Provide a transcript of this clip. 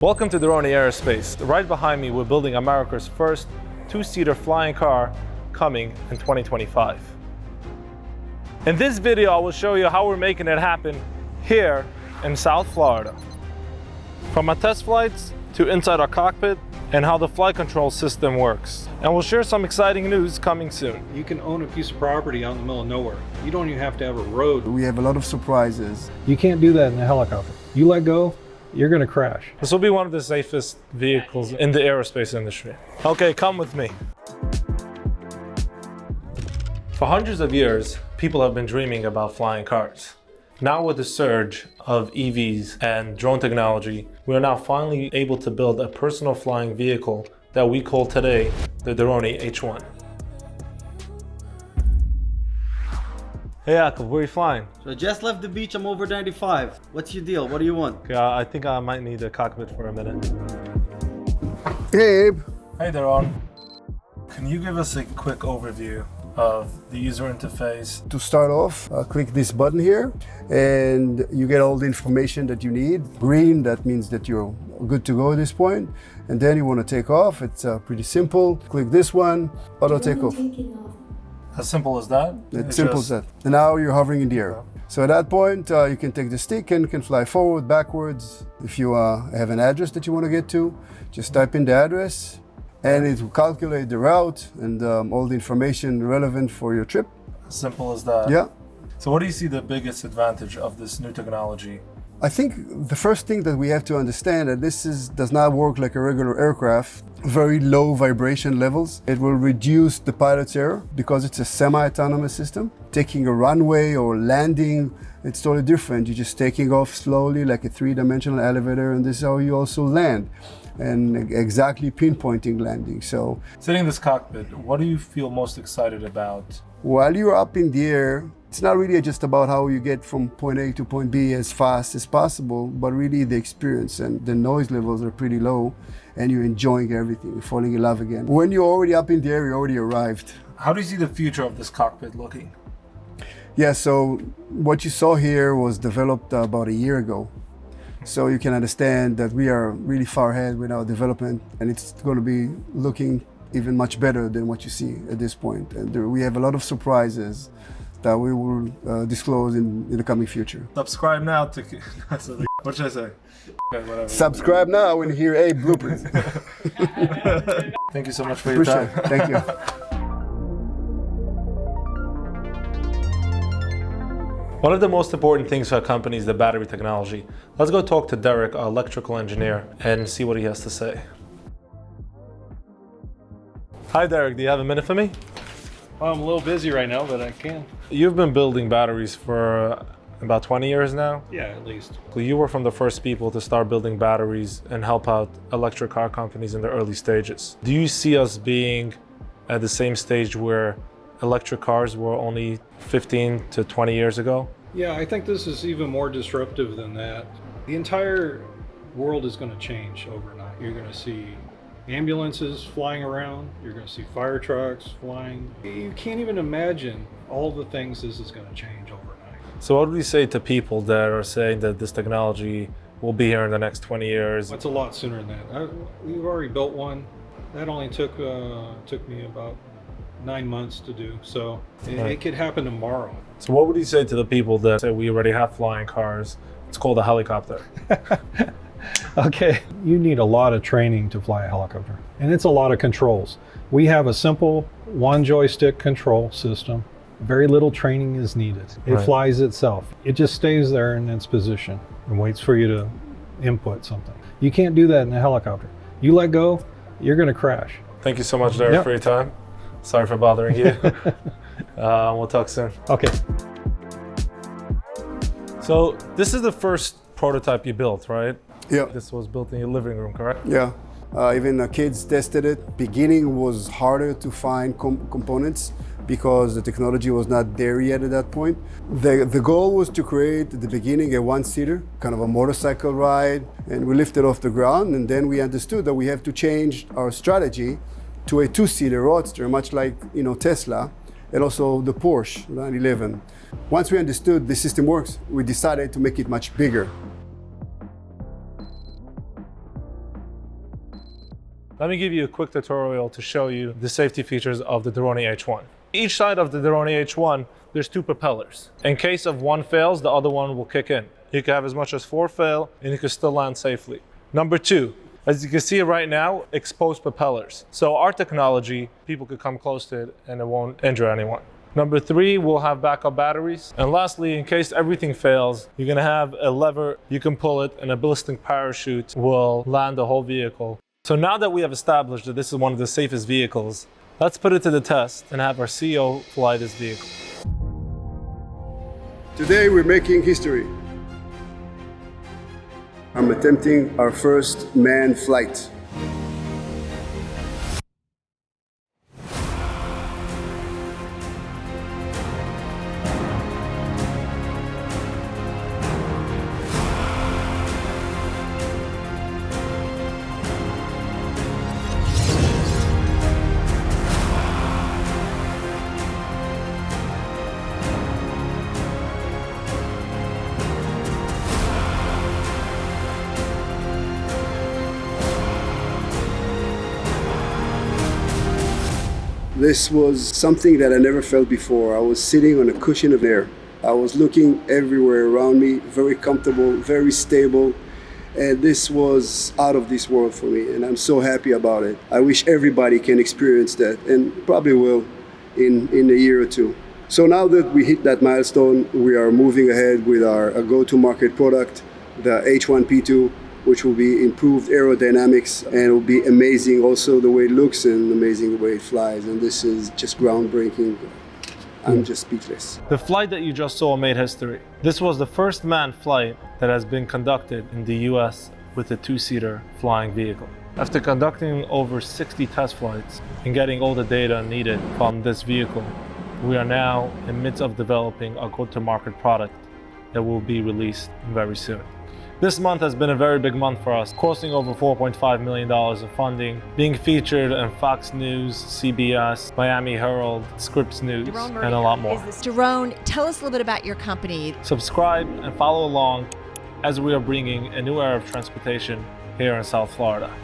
Welcome to Doroni Aerospace. Right behind me, we're building America's first two-seater flying car coming in 2025. In this video, I will show you how we're making it happen here in South Florida. From our test flights to inside our cockpit and how the flight control system works. And we'll share some exciting news coming soon. You can own a piece of property out in the middle of nowhere. You don't even have to have a road. We have a lot of surprises. You can't do that in a helicopter. You let go, you're going to crash. This will be one of the safest vehicles in the aerospace industry. Okay, come with me. For hundreds of years, people have been dreaming about flying cars. Now with the surge of EVs and drone technology, we are now finally able to build a personal flying vehicle that we call today the Doroni H1. Hey Jakob, where are you flying? So I just left the beach, I'm over 95. What's your deal? What do you want? Okay, I think I might need a cockpit for a minute. Hey, Abe. Hey Doron. Can you give us a quick overview of the user interface? To start off, click this button here and you get all the information that you need. Green, that means that you're good to go at this point. And then you want to take off. It's pretty simple. Click this one, auto takeoff. As simple as that? It's simple as that. And now you're hovering in the air. So at that point, you can take the stick and can fly forward, backwards. If you have an address that you want to get to, just type in the address and it will calculate the route and all the information relevant for your trip. As simple as that? Yeah. So what do you see the biggest advantage of this new technology? I think the first thing that we have to understand that this does not work like a regular aircraft. Very low vibration levels. It will reduce the pilot's error because it's a semi-autonomous system. Taking a runway or landing, it's totally different. You're just taking off slowly like a three-dimensional elevator, and this is how you also land. And exactly pinpointing landing. So sitting in this cockpit, what do you feel most excited about? While you're up in the air, it's not really just about how you get from point A to point B as fast as possible, but really the experience, and the noise levels are pretty low and you're enjoying everything, you're falling in love again. When you're already up in the air, you already arrived. How do you see the future of this cockpit looking? Yeah, so what you saw here was developed about a year ago. So you can understand that we are really far ahead with our development, and it's going to be looking even much better than what you see at this point. And we have a lot of surprises that we will disclose in the coming future. Subscribe now to... What should I say? Okay, whatever. Subscribe now and hear Abe bloopers. Thank you so much for your time. Thank you. One of the most important things for a company is the battery technology. Let's go talk to Derek, our electrical engineer, and see what he has to say. Hi Derek, do you have a minute for me? Well, I'm a little busy right now, but I can. You've been building batteries for about 20 years now? Yeah, at least. You were from the first people to start building batteries and help out electric car companies in the early stages. Do you see us being at the same stage where electric cars were only 15 to 20 years ago? Yeah, I think this is even more disruptive than that. The entire world is going to change overnight. You're going to see ambulances flying around. You're going to see fire trucks flying. You can't even imagine all the things this is going to change overnight. So what would you say to people that are saying that this technology will be here in the next 20 years? It's a lot sooner than that. We've already built one. That only took me about 9 months to do. So it could happen tomorrow. So what would you say to the people that say we already have flying cars? It's called a helicopter. Okay, you need a lot of training to fly a helicopter, and it's a lot of controls. We have a simple one joystick control system. Very little training is needed. It flies itself. It just stays there in its position and waits for you to input something. You can't do that in a helicopter. You let go, you're going to crash. Thank you so much, Derek, for your time. Sorry for bothering you. We'll talk soon. Okay. So this is the first prototype you built, right? Yeah. This was built in your living room, correct? Yeah. Even the kids tested it. Beginning was harder to find components because the technology was not there yet at that point. The goal was to create at the beginning a one-seater, kind of a motorcycle ride, and we lifted off the ground, and then we understood that we have to change our strategy to a two-seater roadster, much like Tesla, and also the Porsche 911. Once we understood the system works, we decided to make it much bigger. Let me give you a quick tutorial to show you the safety features of the Doroni H1. Each side of the Doroni H1, there's 2 propellers. In case of one fails, the other one will kick in. You can have as much as 4 fail, and you can still land safely. Number 2, as you can see right now, exposed propellers. So our technology, people could come close to it and it won't injure anyone. Number 3, we'll have backup batteries. And lastly, in case everything fails, you're gonna have a lever, you can pull it, and a ballistic parachute will land the whole vehicle. So now that we have established that this is one of the safest vehicles, let's put it to the test and have our CEO fly this vehicle. Today we're making history. I'm attempting our first manned flight. This was something that I never felt before. I was sitting on a cushion of air. I was looking everywhere around me, very comfortable, very stable, and this was out of this world for me, and I'm so happy about it. I wish everybody can experience that, and probably will in a year or two. So now that we hit that milestone, we are moving ahead with our go-to-market product, the H1P2, which will be improved aerodynamics, and it will be amazing also the way it looks and amazing the way it flies. And this is just groundbreaking. I'm just speechless. The flight that you just saw made history. This was the first manned flight that has been conducted in the US with a 2-seater flying vehicle. After conducting over 60 test flights and getting all the data needed from this vehicle, we are now in the midst of developing a go-to-market product that will be released very soon. This month has been a very big month for us, costing over $4.5 million of funding, being featured in Fox News, CBS, Miami Herald, Scripps News, and a lot more. Doron, tell us a little bit about your company. Subscribe and follow along as we are bringing a new era of transportation here in South Florida.